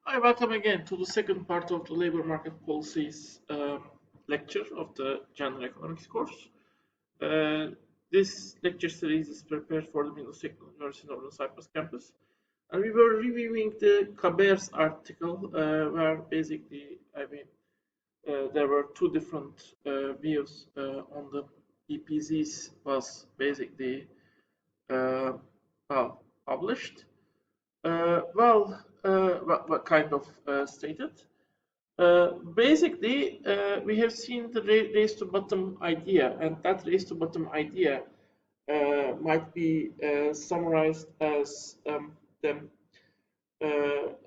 Hi, welcome again to the second part of the labor market policies lecture of the General Economics course. Uh, this lecture series is prepared for the Middlesex University Northern Cyprus campus. And we were reviewing the Kaber's article where basically, there were two different views on the EPZs was basically uh, published. What kind of stated? Basically, we have seen the race to bottom idea, and that race to bottom idea might be summarized as the,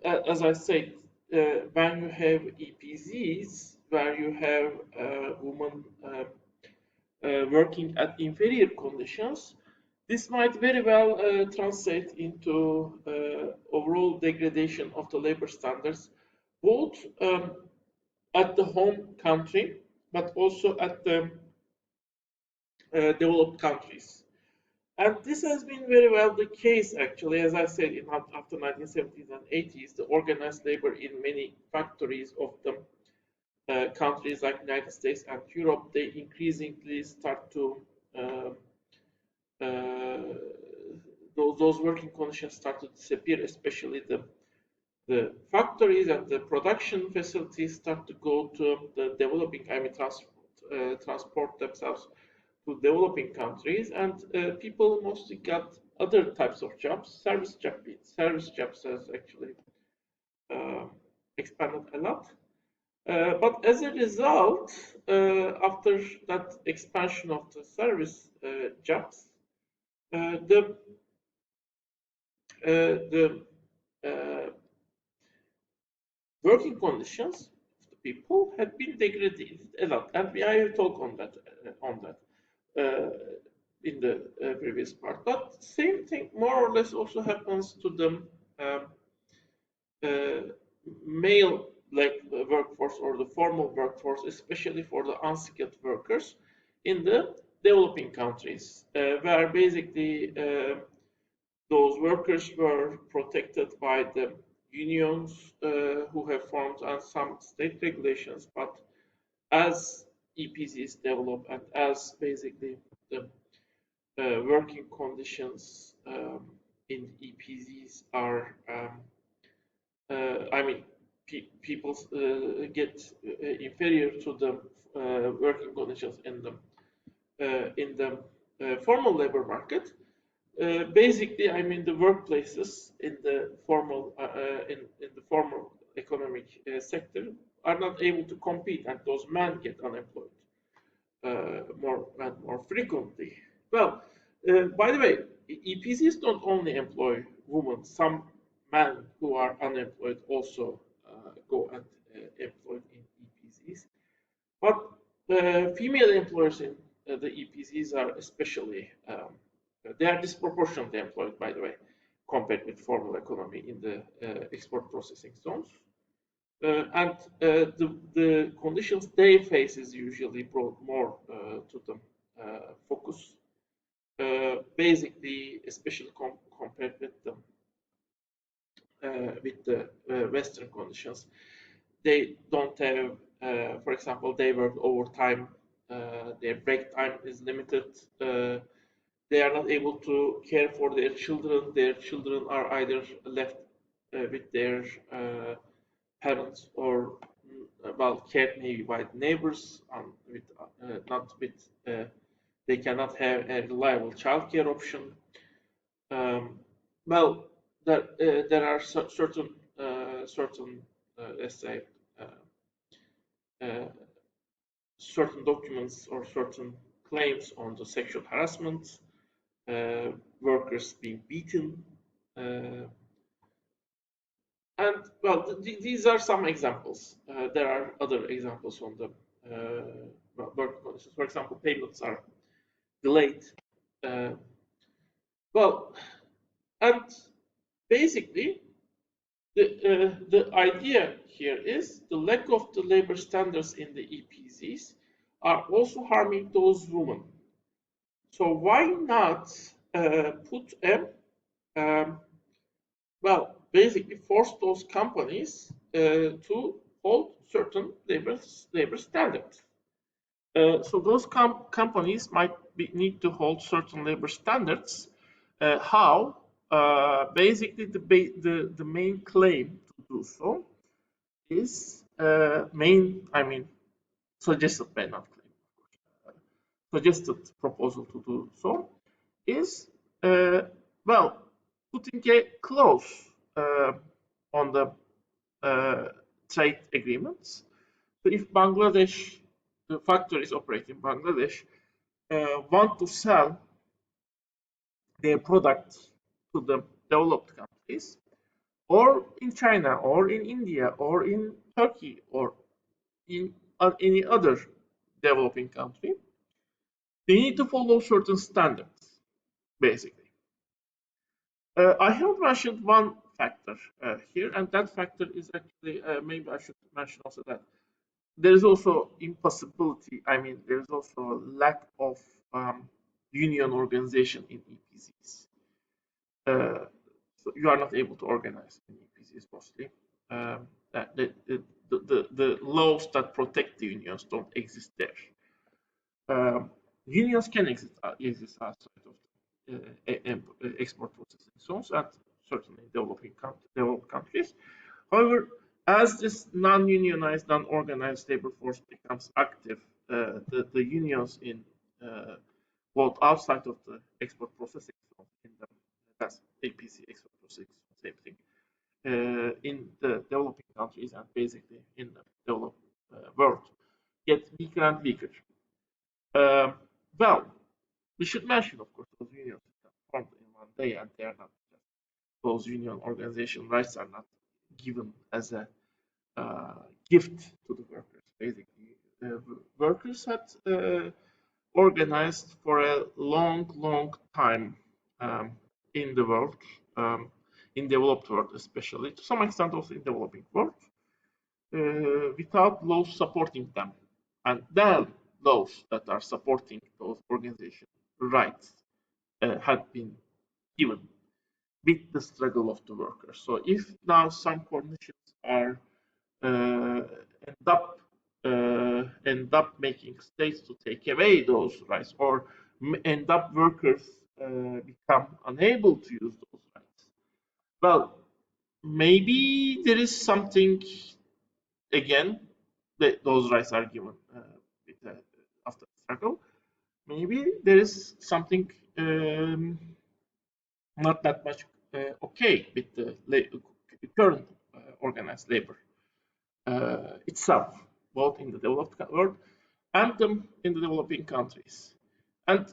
as I said, when you have EPZs, where you have women working at inferior conditions, this might very well translate into overall degradation of the labor standards, both at the home country, but also at the developed countries. And this has been very well the case, actually, as I said, after 1970s and 80s, the organized labor in many factories of the countries like United States and Europe, they increasingly start to uh, uh, those working conditions start to disappear, especially the factories and the production facilities start to go to the developing, transport themselves to developing countries, and people mostly got other types of jobs. Service jobs has actually uh, expanded a lot. But as a result, after that expansion of the service jobs, the the working conditions of the people had been degraded a lot, and I have talked on that in the previous part. But same thing more or less also happens to the um, uh, male like workforce or the formal workforce, especially for the unskilled workers in the developing countries, where basically those workers were protected by the unions who have formed and some state regulations. But as EPZs develop and as basically the working conditions in EPZs are, people get inferior to the working conditions in the formal labor market. Basically, the workplaces in the formal economic sector are not able to compete, and those men get unemployed more frequently. Well, by the way, EPCs don't only employ women. Some men who are unemployed also go and employed in EPCs. But female employers in the EPCs are especially they are disproportionately employed, by the way, compared with formal economy in the export processing zones. And the conditions they face is usually brought more to the focus, basically, especially compared with the Western conditions. They don't have, for example, they work overtime. Their break time is limited. They are not able to care for their children. Their children are either left with their parents or well cared maybe by neighbors, with not with they cannot have a reliable childcare option. Um, well, there are certain let's say uh, certain documents or certain claims on the sexual harassment, workers being beaten, uh, and well, these are some examples. There are other examples on the work conditions. For example, payments are delayed. Uh, well, and basically, the idea here is the lack of the labor standards in the EPZs are also harming those women. So why not put a um, well, basically force those companies to hold certain labor standards. So those companies might need to hold certain labor standards. How? Basically, the main claim to do so is suggested by not claim, suggested proposal to do so is well, putting a clause on the trade agreements. So if Bangladesh, the factories operating in Bangladesh, want to sell their products to the developed countries, or in China, or in India, or in Turkey, or in any other developing country, they need to follow certain standards, basically. I have mentioned one factor here, and that factor is actually, maybe I should mention also that there is also impossibility, there is also a lack of union organization in EPZs. So you are not able to organize in EPZs mostly. The laws that protect the unions don't exist there. Unions can exist outside of export processing zones and certainly developed countries. However, as this non-unionized, non-organized labor force becomes active, the unions in both outside of the export processing zone, that's APZ export processing, same thing, in the developing countries and basically in the developed world, get weaker and weaker. Well, we should mention, of course, those unions formed in one day, and they are not just, those union organization rights are not given as a gift to the workers. Basically, workers had organized for a long time in the world, in developed world especially, to some extent also in developing world, without laws supporting them. And then laws that are supporting those organization rights had been given with the struggle of the workers. So if now some conditions are end up making states to take away those rights, or end up workers become unable to use those rights, well, maybe there is something, again, that those rights are given after the struggle. Maybe there is something not that much okay with the current organized labor itself, both in the developed world and in the developing countries. And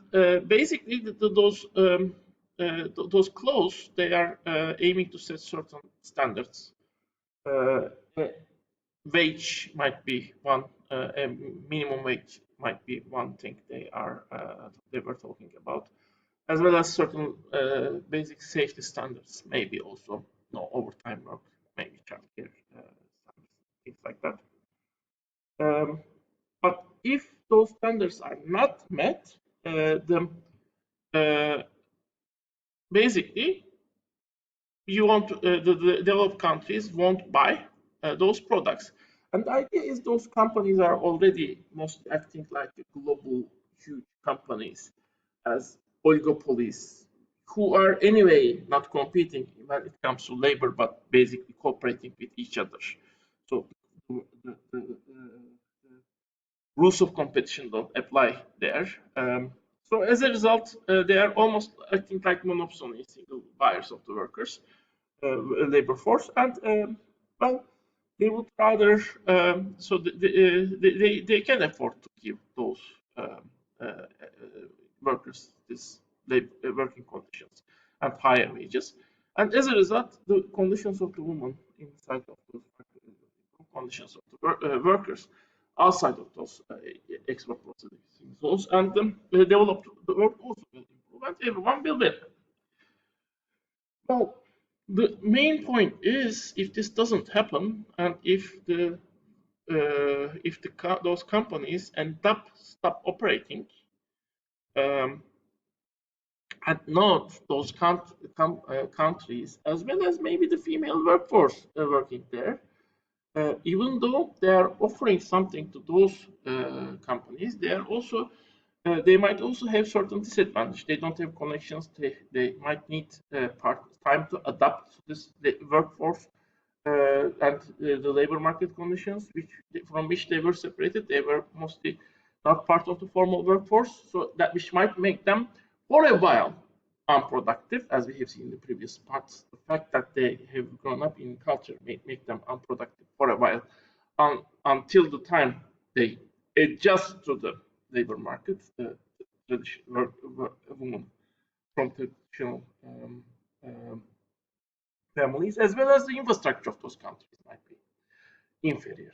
basically, those clauses, they are aiming to set certain standards. Wage might be one, minimum wage might be one thing they were talking about, as well as certain basic safety standards, maybe also no overtime work, maybe childcare standards, things like that. But if those standards are not met, basically you want the developed countries won't buy those products. And the idea is those companies are already mostly acting like global huge companies as oligopolies, who are anyway not competing when it comes to labor, but basically cooperating with each other. So the rules of competition don't apply there. So as a result, they are almost acting like monopoly, single buyers of the workers, labor force, and well, they would rather, so they can afford to give those workers this working conditions and higher wages, and as a result, the conditions of the women inside of those conditions of the workers outside of those export processing zones and the developed world also will improve, and everyone will win. Well, the main point is, if this doesn't happen, and if those companies end up stop operating, and not those countries, as well as maybe the female workforce working there, even though they are offering something to those companies, they might also have certain disadvantage. They don't have connections. They might need time to adapt to this workforce and the labor market conditions from which they were separated. They were mostly not part of the formal workforce, so that which might make them for a while unproductive, as we have seen in the previous parts. The fact that they have grown up in culture may make them unproductive for a while, until the time they adjust to the labor market. The traditional women from traditional families, as well as the infrastructure of those countries might be inferior.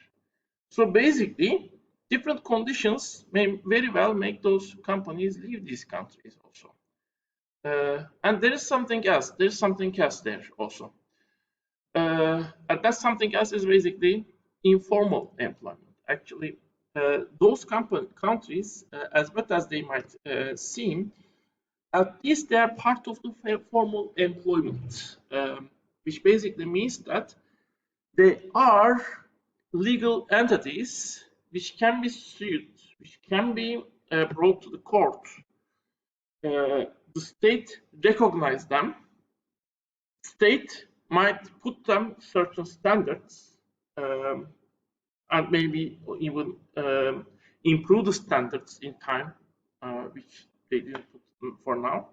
So basically, different conditions may very well make those companies leave these countries also. And there is something else. There's something else there also. And that something else is basically informal employment. Actually, those countries, as bad as they might seem, at least they are part of the formal employment, which basically means that they are legal entities which can be sued, which can be brought to the court. The state recognizes them. State might put them certain standards, and maybe even improve the standards in time, which they didn't put for now.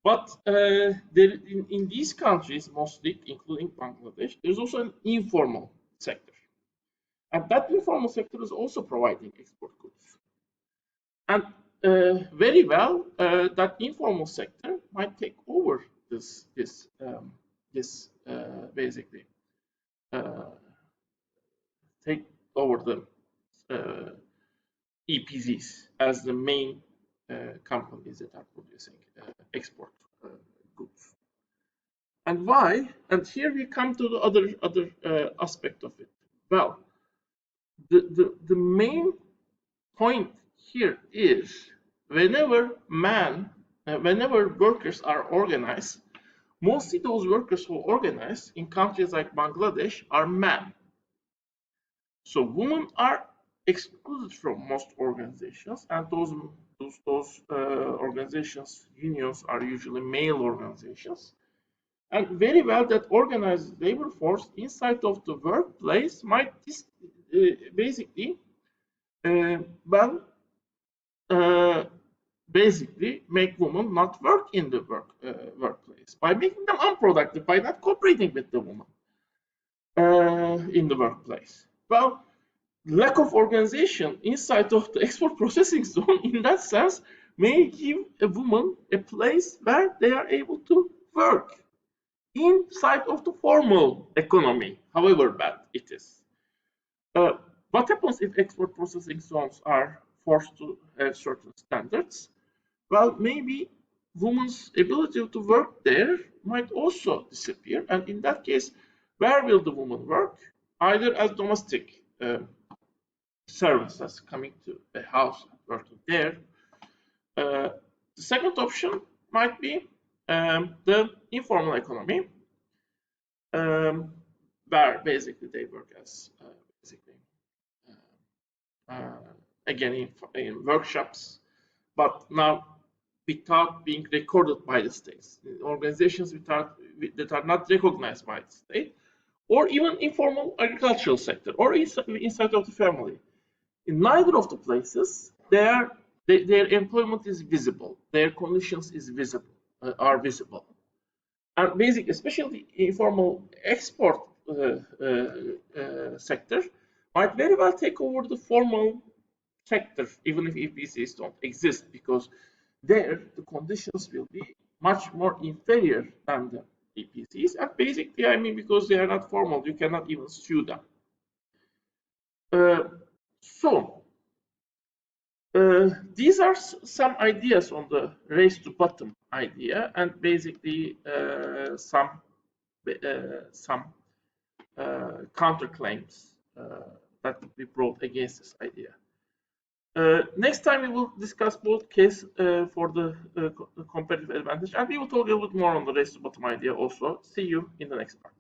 But in these countries, mostly, including Bangladesh, there's also an informal sector. And that informal sector is also providing export goods. And very well, that informal sector might take over this basically take over the EPZs as the main companies that are producing export goods. And why? And here we come to the other aspect of it. Well, the main point here is whenever workers are organized, mostly those workers who organize in countries like Bangladesh are men. So women are excluded from most organizations, and those organizations, unions, are usually male organizations. And very well, that organized labor force inside of the workplace might basically basically make women not work in the workplace by making them unproductive, by not cooperating with the woman in the workplace. Well, lack of organization inside of the export processing zone, in that sense, may give a woman a place where they are able to work inside of the formal economy, however bad it is. What happens if export processing zones are forced to have certain standards? Well, maybe women's ability to work there might also disappear. And in that case, where will the woman work? Either as domestic servants coming to a house and working there. The second option might be the informal economy, where basically they work as basically again in workshops, but now without being recorded by the states, organizations that are not recognized by the state, or even informal agricultural sector, or inside of the family. In neither of the places, their employment is visible, their conditions are visible, and basically, especially the informal export sector, might very well take over the formal sector, even if EPCs don't exist, because there the conditions will be much more inferior than the EPCs. And basically, I mean, because they are not formal, you cannot even sue them. These are some ideas on the race to bottom idea, and basically some counterclaims that could be brought against this idea. Next time we will discuss both case for the competitive advantage, and we will talk a little bit more on the race to bottom idea also. See you in the next part.